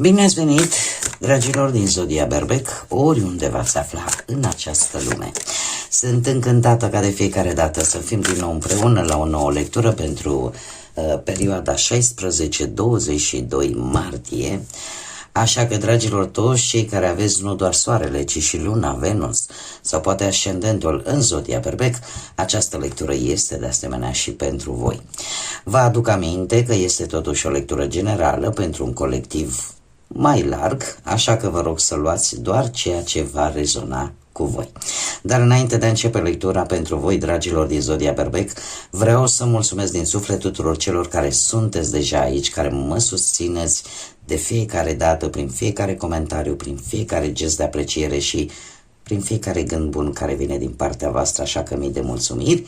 Bine ați venit, dragilor din Zodia Berbec, oriunde v-ați afla în această lume. Sunt încântată ca de fiecare dată să fim din nou împreună la o nouă lectură pentru perioada 16-22 martie. Așa că, dragilor, toți cei care aveți nu doar Soarele, ci și Luna, Venus sau poate ascendentul în Zodia Berbec, această lectură este de asemenea și pentru voi. Vă aduc aminte că este totuși o lectură generală pentru un colectiv mai larg, așa că vă rog să luați doar ceea ce va rezona cu voi. Dar înainte de a începe lectura pentru voi, dragilor din Zodia Berbec, vreau să mulțumesc din suflet tuturor celor care sunteți deja aici, care mă susțineți de fiecare dată, prin fiecare comentariu, prin fiecare gest de apreciere și prin fiecare gând bun care vine din partea voastră, așa că mii de mulțumiri.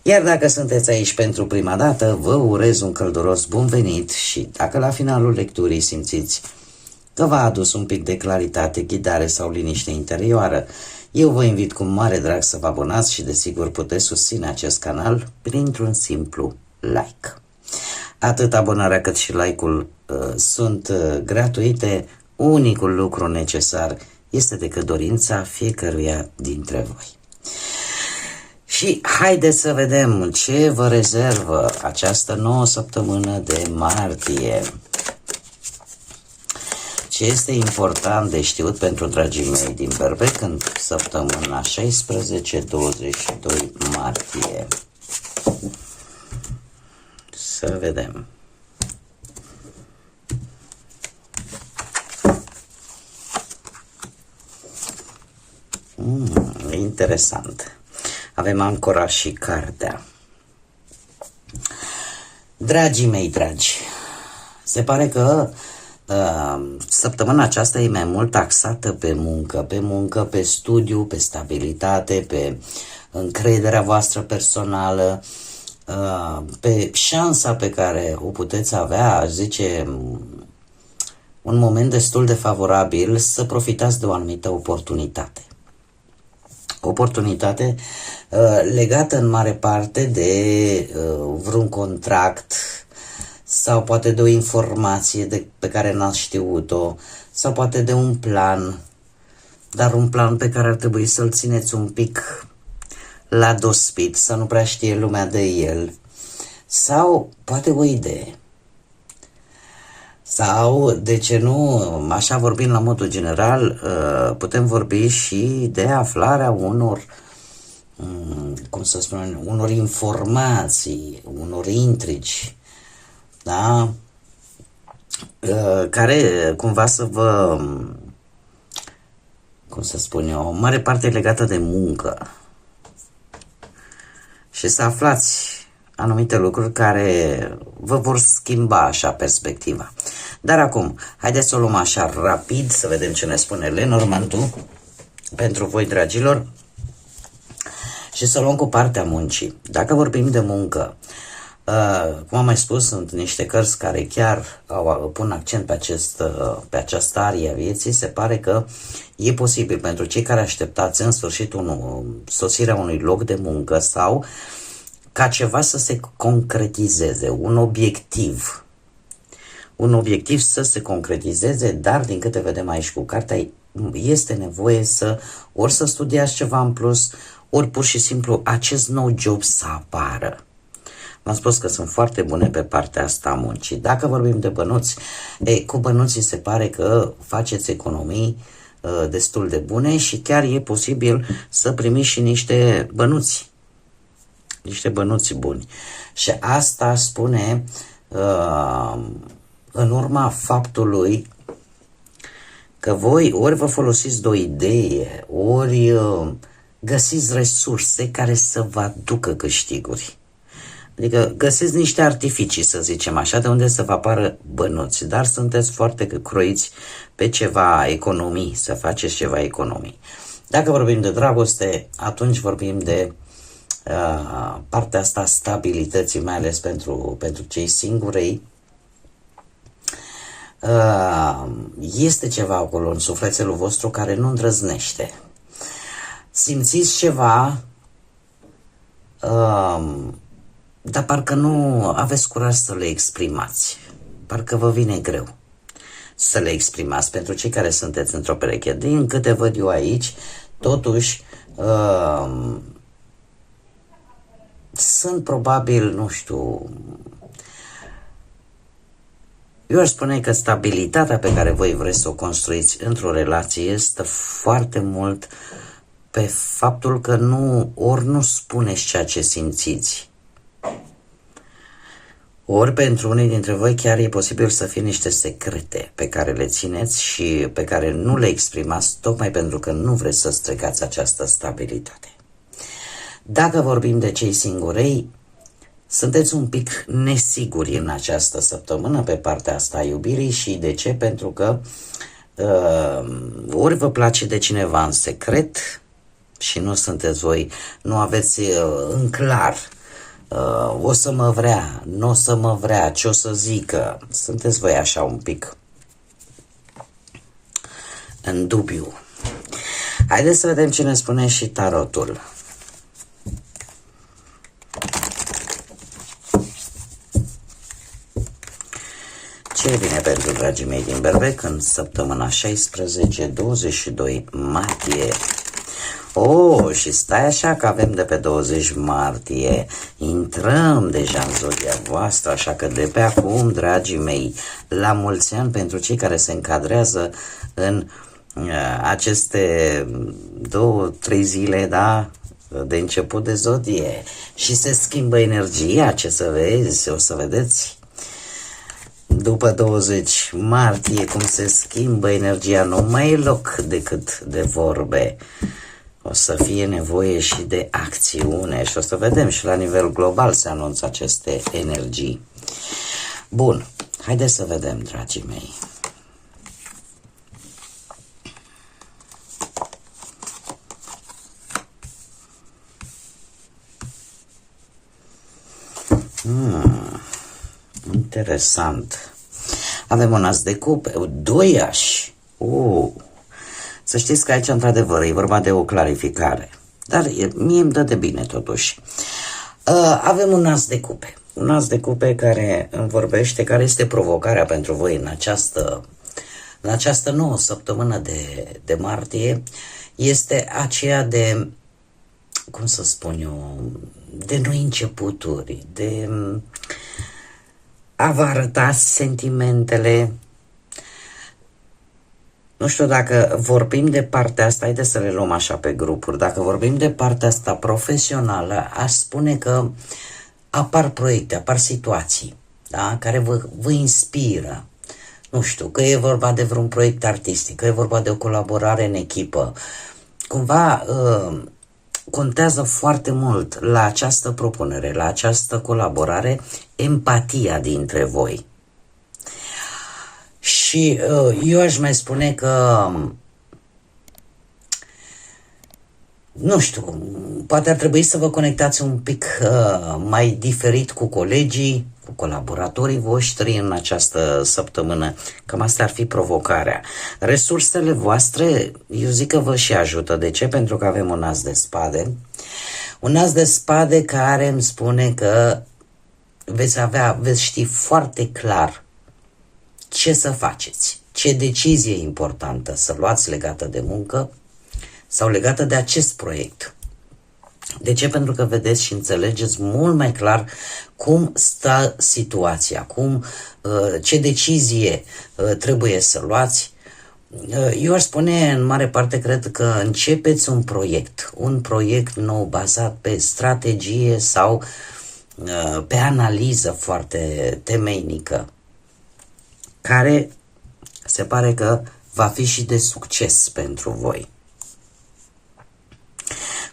Iar dacă sunteți aici pentru prima dată, vă urez un călduros bun venit și dacă la finalul lecturii simțiți că v-a adus un pic de claritate, ghidare sau liniște interioară, eu vă invit cu mare drag să vă abonați și desigur puteți susține acest canal printr-un simplu like. Atât abonarea cât și like-ul sunt gratuite, unicul lucru necesar este decât dorința fiecăruia dintre voi. Și haideți să vedem ce vă rezervă această nouă săptămână de martie. Ce este important de știut pentru dragii mei din Berbec în săptămâna 16-22 martie. Să vedem. Interesant. Avem ancora și cartea. Dragii mei dragi, se pare că săptămâna aceasta e mai mult taxată pe muncă, pe studiu, pe stabilitate, pe încrederea voastră personală, pe șansa pe care o puteți avea, aș zice, un moment destul de favorabil să profitați de o anumită oportunitate. Oportunitate legată în mare parte de vreun contract sau poate de o informație pe care n-ați știut-o, sau poate de un plan, dar un plan pe care ar trebui să-l țineți un pic la dospit, să nu prea știe lumea de el, sau poate o idee. Sau, de ce nu, așa vorbind la modul general, putem vorbi și de aflarea unor, unor informații, unor intrigi, da? Care cumva să vă, o mare parte legată de muncă și să aflați anumite lucruri care vă vor schimba așa perspectiva. Dar acum, haideți să o luăm așa rapid, să vedem ce ne spune Lenormandu pentru voi, dragilor, și să luăm cu partea muncii. Dacă vorbim de muncă, cum am mai spus, sunt niște cărți care chiar pun accent pe această arie a vieții. Se pare că e posibil pentru cei care așteptați în sfârșit sosirea unui loc de muncă sau ca ceva să se concretizeze, un obiectiv să se concretizeze, dar din câte vedem aici cu cartea, este nevoie ori să studiați ceva în plus, ori pur și simplu acest nou job să apară. V-am spus că sunt foarte bune pe partea asta a muncii. Dacă vorbim de bănuți, cu bănuții se pare că faceți economii destul de bune și chiar e posibil să primiți și niște bănuți buni. Și asta spune în urma faptului că voi ori vă folosiți de o idee, ori găsiți resurse care să vă aducă câștiguri. Adică găsiți niște artificii, să zicem așa, de unde să vă apară bănuți, dar sunteți foarte croiți pe ceva economii, să faceți ceva economii. Dacă vorbim de dragoste, atunci vorbim de partea asta stabilității, mai ales pentru cei singurei. Este ceva acolo în sufletelul vostru care nu îndrăznește. Simțiți ceva, dar parcă nu aveți curaj să le exprimați. Parcă vă vine greu. să le exprimați. Pentru cei care sunteți într-o pereche, din câte văd eu aici, totuși sunt probabil, nu știu, eu aș spune că stabilitatea pe care voi vreți să o construiți într-o relație este foarte mult pe faptul că nu spuneți ceea ce simțiți. Ori pentru unii dintre voi chiar e posibil să fie niște secrete pe care le țineți și pe care nu le exprimați tocmai pentru că nu vreți să stricați această stabilitate. Dacă vorbim de cei singurei, sunteți un pic nesiguri în această săptămână pe partea asta a iubirii și de ce? Pentru că ori vă place de cineva în secret și nu sunteți voi, nu aveți în clar o să mă vrea, nu o să mă vrea, ce o să zică, sunteți voi așa un pic în dubiu. Haideți să vedem ce ne spune și tarotul. Ce e bine pentru dragii mei din Berbec în săptămâna 16-22 martie? Și stai așa că avem de pe 20 martie, intrăm deja în zodia voastră, așa că de pe acum, dragii mei, la mulți ani pentru cei care se încadrează în aceste 2-3 zile, da, de început de zodie și se schimbă energia, ce să vezi, o să vedeți. După 20 martie, cum se schimbă energia, nu mai e loc decât de vorbe. O să fie nevoie și de acțiune și o să vedem și la nivel global se anunță aceste energii. Bun, haideți să vedem, dragii mei. Interesant. Avem un as de cupe, 2 ași. Să știți că aici, într-adevăr, e vorba de o clarificare. Dar mie îmi dă de bine, totuși. Avem un as de cupe. Un as de cupe care îmi vorbește, care este provocarea pentru voi în această nouă săptămână de martie, este aceea de, cum să spun eu, de noi începuturi, de a vă arătați sentimentele. Nu știu, dacă vorbim de partea asta, haideți să le luăm așa pe grupuri, dacă vorbim de partea asta profesională, aș spune că apar proiecte, apar situații, da? Care vă inspiră. Nu știu, că e vorba de vreun proiect artistic, că e vorba de o colaborare în echipă. Cumva contează foarte mult la această propunere, la această colaborare, empatia dintre voi. Și eu aș mai spune că, nu știu, poate ar trebui să vă conectați un pic mai diferit cu colegii, cu colaboratorii voștri în această săptămână. Cam asta ar fi provocarea. Resursele voastre, eu zic că vă și ajută. De ce? Pentru că avem un as de spade. Un as de spade care îmi spune că veți ști foarte clar ce să faceți, ce decizie importantă să luați legată de muncă sau legată de acest proiect. De ce? Pentru că vedeți și înțelegeți mult mai clar cum stă situația, ce decizie trebuie să luați. Eu aș spune, în mare parte, cred că începeți un proiect nou bazat pe strategie sau pe analiză foarte temeinică, care se pare că va fi și de succes pentru voi.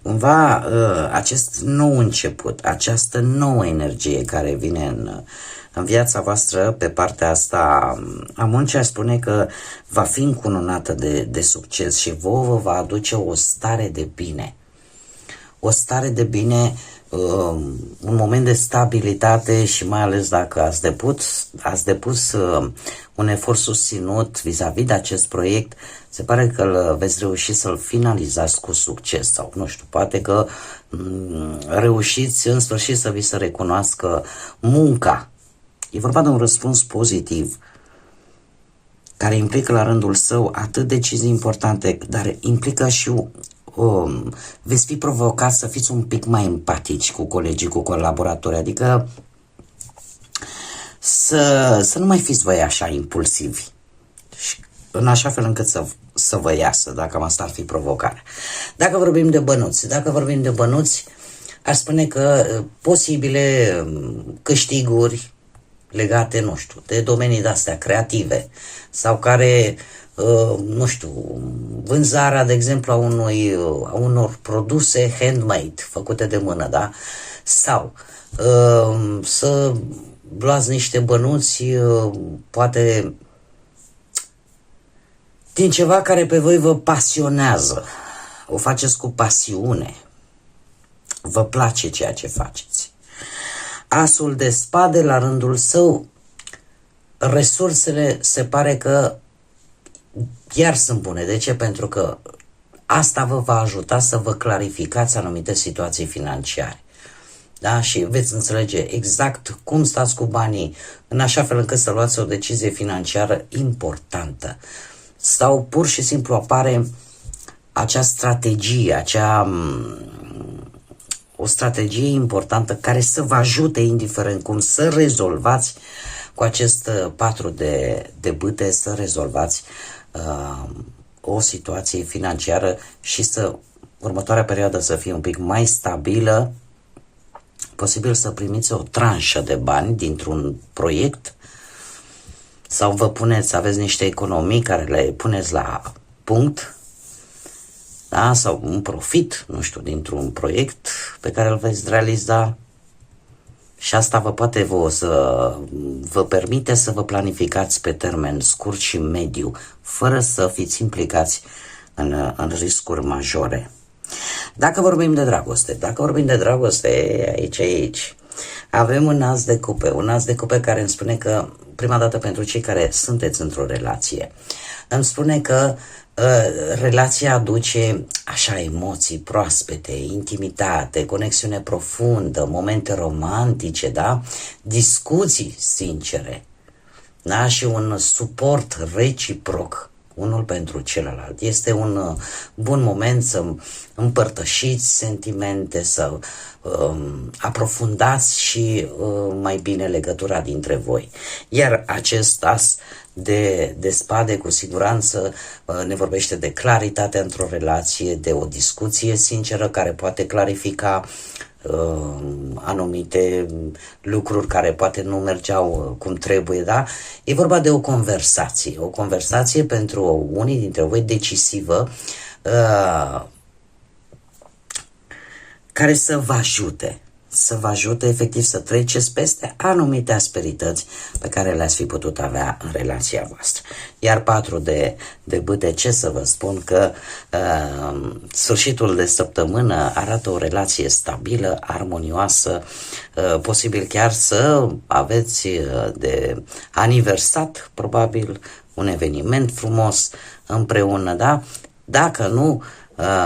Cumva acest nou început, această nouă energie care vine în viața voastră pe partea asta a muncii, aș spune că va fi încununată de succes și vă va aduce o stare de bine. O stare de bine, un moment de stabilitate și mai ales dacă ați depus un efort susținut vis-a-vis de acest proiect, se pare că veți reuși să-l finalizați cu succes sau nu știu, poate că reușiți în sfârșit să vi se recunoască munca. E vorba de un răspuns pozitiv care care implică la rândul său atât decizii importante, dar implică și veți fi provocat să fiți un pic mai empatici cu colegii, cu colaboratorii, adică să nu mai fiți voi așa impulsivi, în așa fel încât să vă iasă, dacă asta ar fi provocarea. Dacă vorbim de bănuți, aș spune că posibile câștiguri legate, nu știu, de domenii de-astea creative sau care, nu știu, vânzarea, de exemplu, a unor produse handmade, făcute de mână, da? Sau să luați niște bănuți, poate din ceva care pe voi vă pasionează, o faceți cu pasiune, vă place ceea ce faceți. Asul de spade, la rândul său, resursele se pare că iar sunt bune. De ce? Pentru că asta vă va ajuta să vă clarificați anumite situații financiare. Da? Și veți înțelege exact cum stați cu banii, în așa fel încât să luați o decizie financiară importantă. Sau pur și simplu apare acea strategie, o strategie importantă care să vă ajute, indiferent cum, să rezolvați cu acest 4 de bâte, să rezolvați o situație financiară și următoarea perioadă să fie un pic mai stabilă, posibil să primiți o tranșă de bani dintr-un proiect sau aveți niște economii care le puneți la punct, da? Sau un profit, nu știu, dintr-un proiect pe care îl veți realiza și asta vă permite să vă planificați pe termen scurt și mediu, fără să fiți implicați în riscuri majore. Dacă vorbim de dragoste, aici, avem un as de cupe care îmi spune că, prima dată pentru cei care sunteți într-o relație, îmi spune că relația aduce așa emoții proaspete, intimitate, conexiune profundă, momente romantice, da? Discuții sincere, da? Și un suport reciproc unul pentru celălalt. Este un bun moment să împărtășiți sentimente, să aprofundați și mai bine legătura dintre voi. Iar acest as de spade cu siguranță ne vorbește de claritate într-o relație, de o discuție sinceră care poate clarifica anumite lucruri care poate nu mergeau cum trebuie, da? E vorba de o conversație pentru unii dintre voi decisivă, care să vă ajute efectiv să treceți peste anumite asperități pe care le-ați fi putut avea în relația voastră. Iar 4 de bâte, ce să vă spun, că sfârșitul de săptămână arată o relație stabilă, armonioasă, posibil chiar să aveți de aniversat, probabil, un eveniment frumos împreună, da? Dacă nu,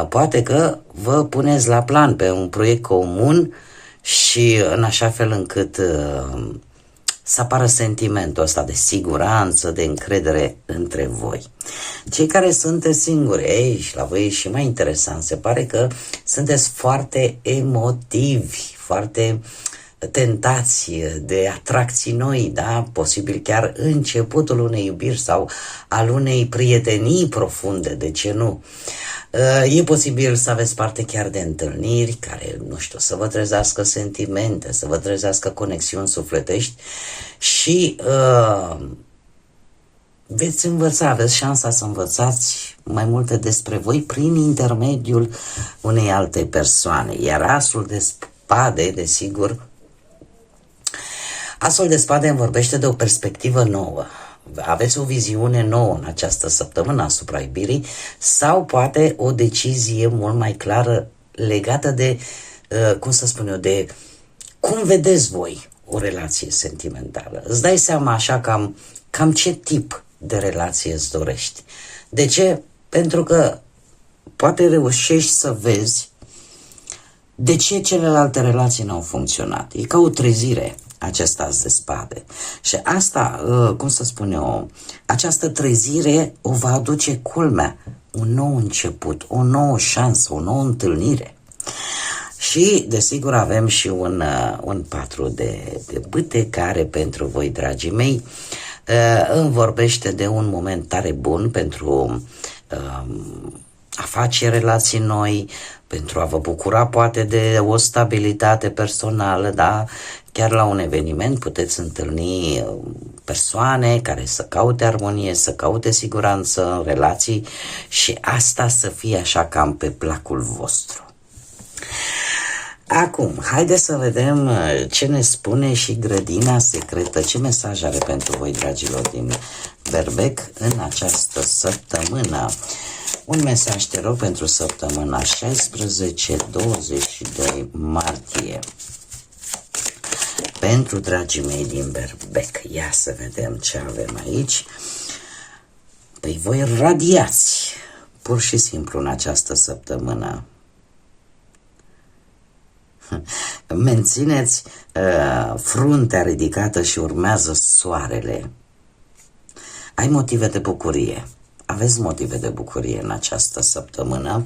poate că vă puneți la plan pe un proiect comun și în așa fel încât să apară sentimentul ăsta de siguranță, de încredere între voi. Cei care sunteți singuri, și la voi e și mai interesant, se pare că sunteți foarte emotivi, foarte tentați de atracții noi, da? Posibil chiar începutul unei iubiri sau al unei prietenii profunde, de ce nu? E posibil să aveți parte chiar de întâlniri care, nu știu, să vă trezească sentimente, să vă trezească conexiuni sufletești și veți învăța, aveți șansa să învățați mai multe despre voi prin intermediul unei alte persoane. Iar asul de spade, desigur, asul de spade îmi vorbește de o perspectivă nouă. Aveți o viziune nouă în această săptămână asupra iubirii sau poate o decizie mult mai clară legată de, de cum vedeți voi o relație sentimentală. Îți dai seama așa cam ce tip de relație îți dorești. De ce? Pentru că poate reușești să vezi de ce celelalte relații n-au funcționat. E ca o trezire. acest as de spade. Și asta, cum să spun eu, această trezire o va aduce culmea, un nou început, o nouă șansă, o nouă întâlnire. Și, desigur, avem și un patru de bâte care pentru voi, dragii mei, îmi vorbește de un moment tare bun pentru a face relații noi, pentru a vă bucura poate de o stabilitate personală, da? Chiar la un eveniment puteți întâlni persoane care să caute armonie, să caute siguranță în relații și asta să fie așa cam pe placul vostru. Acum, haideți să vedem ce ne spune și grădina secretă, ce mesaj are pentru voi, dragilor din Berbec, în această săptămână. Un mesaj, te rog, pentru săptămâna 16-22 martie. Pentru dragii mei din Berbec, ia să vedem ce avem aici. Păi voi radiați, pur și simplu, în această săptămână. Mențineți fruntea ridicată și urmează soarele. Ai motive de bucurie. Aveți motive de bucurie în această săptămână.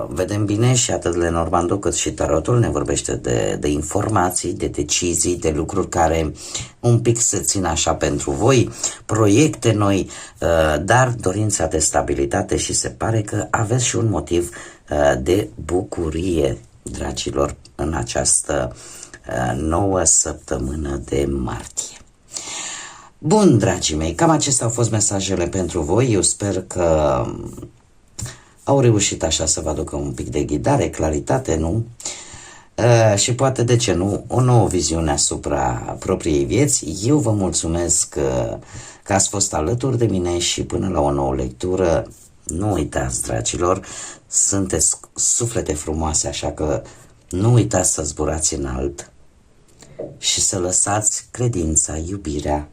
Vedem bine și atât Lenormandul cât și tarotul ne vorbește de informații, de decizii, de lucruri care un pic se țin așa pentru voi, proiecte noi, dar dorința de stabilitate și se pare că aveți și un motiv de bucurie, dragilor, în această nouă săptămână de martie. Bun, dragii mei, cam acestea au fost mesajele pentru voi. Eu sper că au reușit așa să vă aducă un pic de ghidare, claritate, nu? Și poate, de ce nu, o nouă viziune asupra propriei vieți. Eu vă mulțumesc că ați fost alături de mine și până la o nouă lectură, nu uitați, dragilor, sunteți suflete frumoase, așa că nu uitați să zburați înalt și să lăsați credința, iubirea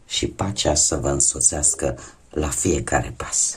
și pacea să vă însoțească la fiecare pas.